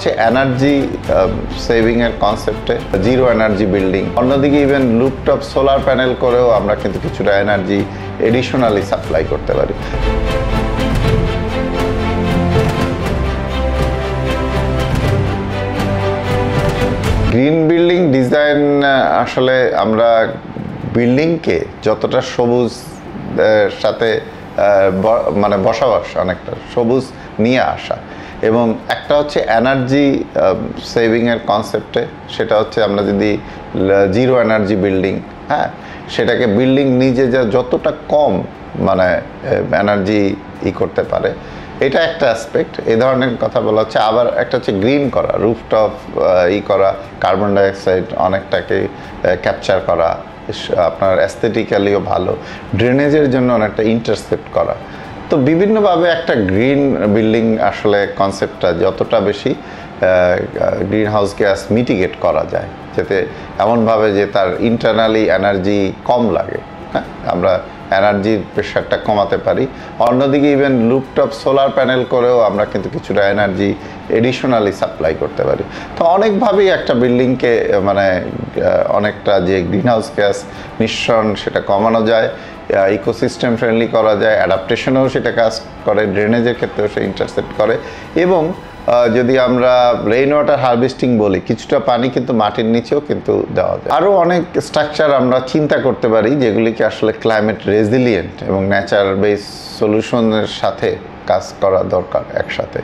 হচ্ছে energy saving এর কনসেপ্টে zero energy building, অন্যদিকে ইভেন রুফটপ সোলার প্যানেল করেও আমরা কিন্তু কিছুটা এনার্জি এডিশনালি সাপ্লাই করতে পারি। গ্রিন বিল্ডিং ডিজাইন আসলে আমরা বিল্ডিংকে যতটা সবুজ সাথে মানে বসবাস, অনেকটা সবুজ নিয়ে আসা, এবং একটা হচ্ছে এনার্জি সেভিংয়ের কনসেপ্টে, সেটা হচ্ছে আমরা যদি জিরো এনার্জি বিল্ডিং, হ্যাঁ, সেটাকে বিল্ডিং নিজে যতটা কম মানে এনার্জি করতে পারে, এটা একটা অ্যাসপেক্ট। এই ধরনের কথা বলা হচ্ছে। আবার একটা হচ্ছে গ্রিন করা, রুফটপ করা, কার্বন ডাইঅক্সাইড অনেকটাকে ক্যাপচার করা, আপনার অ্যাস্থেটিক্যালিও ভালো, ড্রেনেজের জন্য অনেকটা ইন্টারসেপ্ট করা। তো বিভিন্নভাবে একটা গ্রিন বিল্ডিং আসলে কনসেপ্টটা যতটা বেশি গ্রিন হাউস গ্যাস মিটিগেট করা যায়, যাতে এমনভাবে যে তার ইন্টারনালি এনার্জি কম লাগে, হ্যাঁ, আমরা এনার্জির প্রেশারটা কমাতে পারি। অন্যদিকে ইভেন রুফটপ সোলার প্যানেল করেও আমরা কিন্তু কিছুটা এনার্জি এডিশনালি সাপ্লাই করতে পারি। তো অনেকভাবেই একটা বিল্ডিংকে মানে অনেকটা যে গ্রিন হাউস গ্যাস নিঃসরণ সেটা কমানো যায়, ইকোসিস্টেম ফ্রেন্ডলি করা যায়, অ্যাডাপ্টেশনেও সেটা কাজ করে, ড্রেনেজের ক্ষেত্রেও সে ইন্টারসেপ্ট করে, এবং যদি আমরা রেইন ওয়াটার হারভেস্টিং বলি, কিছুটা পানি কিন্তু মাটির নিচেও কিন্তু দেওয়া যায়। আরও অনেক স্ট্রাকচার আমরা চিন্তা করতে পারি যেগুলিকে আসলে ক্লাইমেট রেজিলিয়েন্ট এবং নেচার বেস সলিউশনের সাথে কাজ করা দরকার একসাথে।